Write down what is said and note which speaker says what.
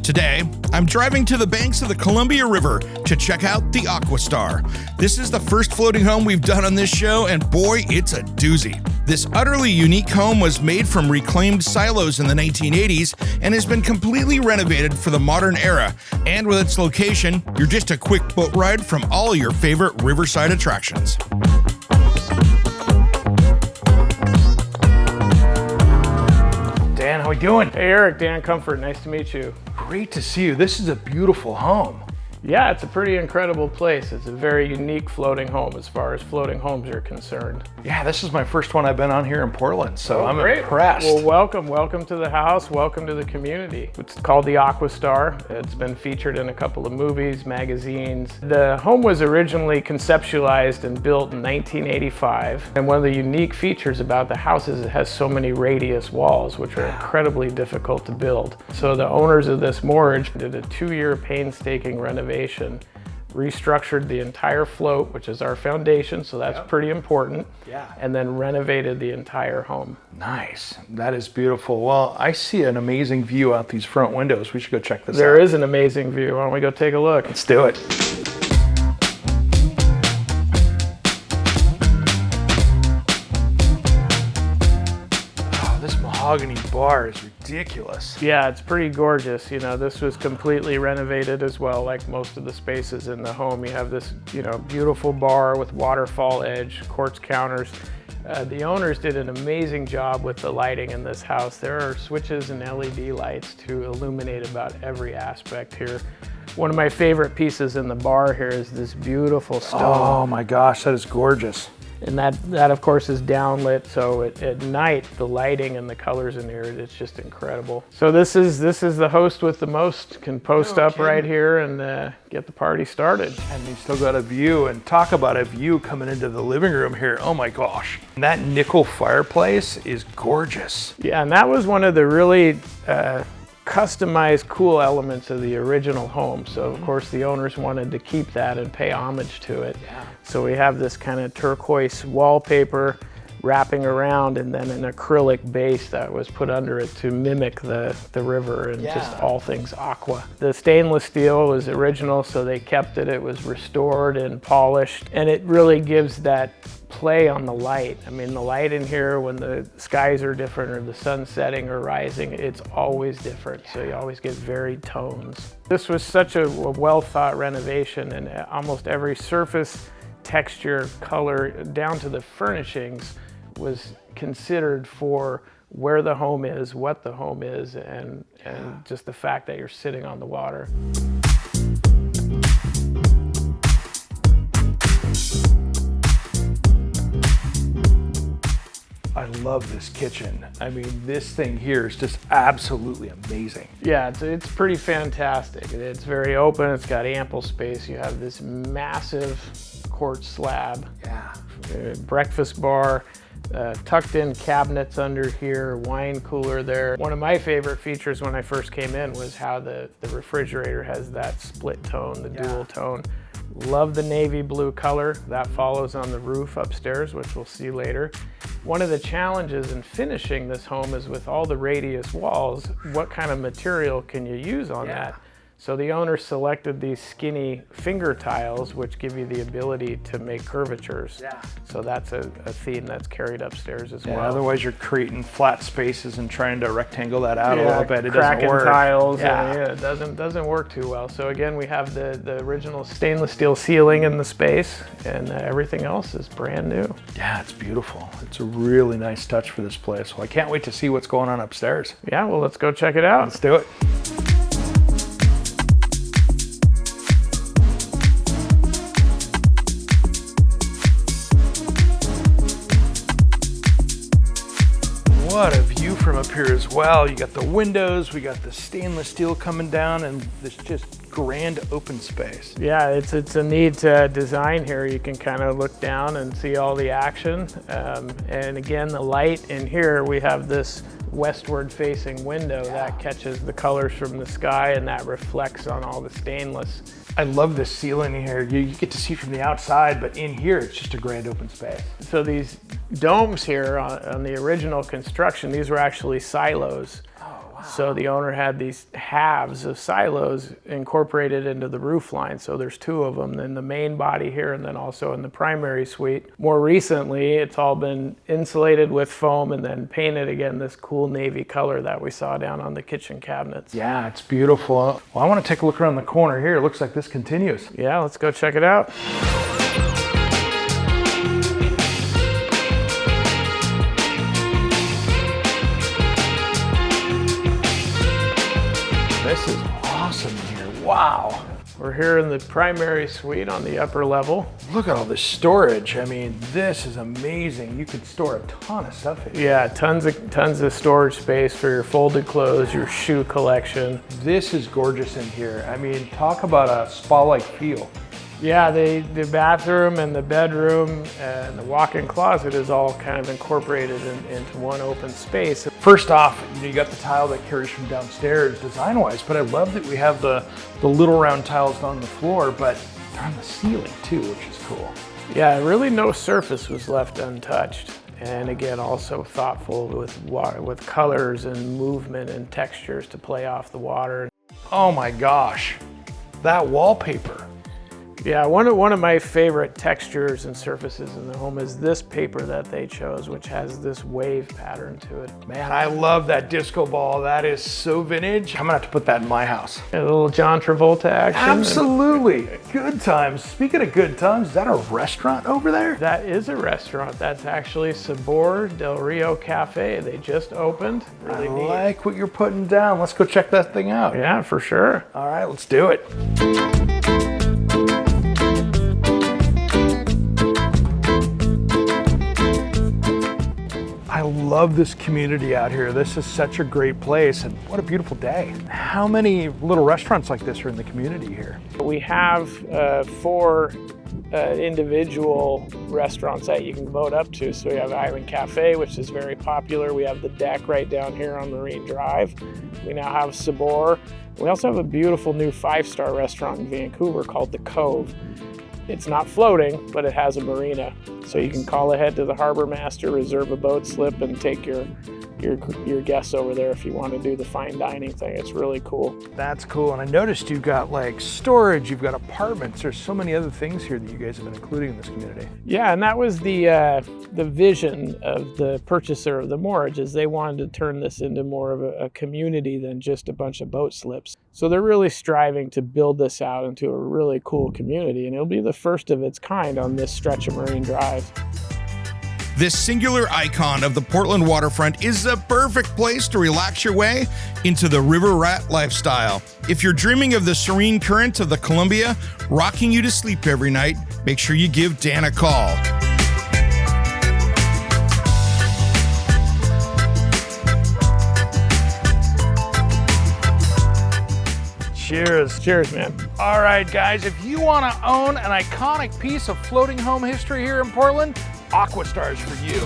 Speaker 1: Today, I'm driving to the banks of the Columbia River to check out the Aqua Star. This is the first floating home we've done on this show, and boy, it's a doozy. This utterly unique home was made from reclaimed silos in the 1980s and has been completely renovated for the modern era. And with its location, you're just a quick boat ride from all your favorite riverside attractions.
Speaker 2: Dan, how we doing?
Speaker 3: Hey Eric, Dan Comfort, nice to meet you.
Speaker 2: Great to see you. This is a beautiful home.
Speaker 3: Yeah, it's a pretty incredible place. It's a very unique floating home as far as floating homes are concerned.
Speaker 2: Yeah, this is my first one I've been on here in Portland, so I'm
Speaker 3: great.
Speaker 2: impressed.
Speaker 3: Well, welcome to the house, welcome to the community. It's called the Aqua Star. It's been featured in a couple of movies, magazines. The home was originally conceptualized and built in 1985, and one of the unique features about the house is it has so many radius walls, which are incredibly difficult to build. So the owners of this moorage did a 2-year painstaking renovation, restructured the entire float, which is our foundation, so that's pretty important, and then renovated the entire home.
Speaker 2: Nice. That is beautiful. Well, I see an amazing view out these front windows. We should go check this out.
Speaker 3: There is an amazing view. Why don't we go take a look?
Speaker 2: Let's do it. This mahogany bar is ridiculous.
Speaker 3: Yeah, it's pretty gorgeous. You know, this was completely renovated as well, like most of the spaces in the home. You have this, beautiful bar with waterfall edge, quartz counters. The owners did an amazing job with the lighting in this house. There are switches and LED lights to illuminate about every aspect here. One of my favorite pieces in the bar here is this beautiful stone.
Speaker 2: Oh my gosh, that is gorgeous.
Speaker 3: And that of course is downlit, so at night the lighting and the colors in here, it's just incredible. So this is the host with the most, can post up right here and get the party started.
Speaker 2: And you still got a view, and talk about a view coming into the living room here. Oh my gosh. That nickel fireplace is gorgeous.
Speaker 3: Yeah, and that was one of the really customized cool elements of the original home. So of course the owners wanted to keep that and pay homage to it. So we have this kind of turquoise wallpaper wrapping around, and then an acrylic base that was put under it to mimic the river and just all things aqua. The stainless steel was original, so they kept it. It was restored and polished, and it really gives that play on the light. I mean, the light in here, when the skies are different or the sun's setting or rising, it's always different. So you always get varied tones. This was such a well thought renovation, and almost every surface, texture, color, down to the furnishings was considered for where the home is, what the home is, and just the fact that you're sitting on the water.
Speaker 2: I love this kitchen. I mean, this thing here is just absolutely amazing.
Speaker 3: Yeah, it's pretty fantastic. It's very open, it's got ample space. You have this massive quartz slab, breakfast bar, tucked in cabinets under here, wine cooler there. One of my favorite features when I first came in was how the refrigerator has that split tone, the dual tone. Love the navy blue color. That follows on the roof upstairs, which we'll see later. One of the challenges in finishing this home is with all the radius walls, what kind of material can you use on that? So the owner selected these skinny finger tiles, which give you the ability to make curvatures. So that's a theme that's carried upstairs as well.
Speaker 2: Otherwise you're creating flat spaces and trying to rectangle that out a little bit. It doesn't work.
Speaker 3: Tiles, it doesn't work too well. So again, we have the original stainless steel ceiling in the space, and everything else is brand new.
Speaker 2: Yeah, it's beautiful. It's a really nice touch for this place. Well, I can't wait to see what's going on upstairs.
Speaker 3: Yeah, well, let's go check it out.
Speaker 2: Let's do it. What a view from up here as well. You got the windows, we got the stainless steel coming down, and this just grand open space.
Speaker 3: Yeah, it's a neat design here. You can kind of look down and see all the action. And again, the light in here, we have this westward facing window that catches the colors from the sky, and that reflects on all the stainless.
Speaker 2: I love this ceiling here. You get to see from the outside, but in here, it's just a grand open space.
Speaker 3: So these domes here on the original construction, these were actually silos. So the owner had these halves of silos incorporated into the roof line. So there's two of them in the main body here and then also in the primary suite. More recently, it's all been insulated with foam and then painted again this cool navy color that we saw down on the kitchen cabinets.
Speaker 2: Yeah, it's beautiful. Well, I want to take a look around the corner here. It looks like this continues.
Speaker 3: Yeah, let's go check it out.
Speaker 2: This is awesome in here. Wow.
Speaker 3: We're here in the primary suite on the upper level.
Speaker 2: Look at all this storage. I mean, this is amazing. You could store a ton of stuff in here.
Speaker 3: Yeah, tons of storage space for your folded clothes, your shoe collection.
Speaker 2: This is gorgeous in here. I mean, talk about a spa-like feel.
Speaker 3: Yeah, the bathroom and the bedroom and the walk-in closet is all kind of incorporated into one open space.
Speaker 2: First off, you got the tile that carries from downstairs design-wise, but I love that we have the little round tiles on the floor, but they're on the ceiling too, which is cool.
Speaker 3: Yeah, really no surface was left untouched. And again, also thoughtful with colors and movement and textures to play off the water.
Speaker 2: Oh my gosh, that wallpaper.
Speaker 3: Yeah, one of my favorite textures and surfaces in the home is this paper that they chose, which has this wave pattern to it.
Speaker 2: Man, I love that disco ball. That is so vintage. I'm gonna have to put that in my house.
Speaker 3: A little John Travolta action.
Speaker 2: Absolutely. Good times. Speaking of good times, is that a restaurant over there?
Speaker 3: That is a restaurant. That's actually Sabor del Rio Cafe. They just opened. Really neat.
Speaker 2: I like what you're putting down. Let's go check that thing out.
Speaker 3: Yeah, for sure.
Speaker 2: All right, let's do it. I love this community out here. This is such a great place, and what a beautiful day. How many little restaurants like this are in the community here?
Speaker 3: We have 4 individual restaurants that you can vote up to. So we have Island Cafe, which is very popular. We have the deck right down here on Marine Drive. We now have Sabor. We also have a beautiful new 5-star restaurant in Vancouver called The Cove. It's not floating, but it has a marina. So you can call ahead to the harbor master, reserve a boat slip, and take your guests over there if you want to do the fine dining thing. It's really cool.
Speaker 2: That's cool. And I noticed you've got like storage, you've got apartments. There's so many other things here that you guys have been including in this community.
Speaker 3: Yeah, and that was the vision of the purchaser of the moorage, is they wanted to turn this into more of a community than just a bunch of boat slips. So they're really striving to build this out into a really cool community, and it'll be the first of its kind on this stretch of Marine Drive.
Speaker 1: This singular icon of the Portland waterfront is a perfect place to relax your way into the river rat lifestyle. If you're dreaming of the serene current of the Columbia, rocking you to sleep every night, make sure you give Dan a call.
Speaker 2: Cheers.
Speaker 3: Cheers, man.
Speaker 2: All right, guys, if you want to own an iconic piece of floating home history here in Portland, Aqua Star is for you.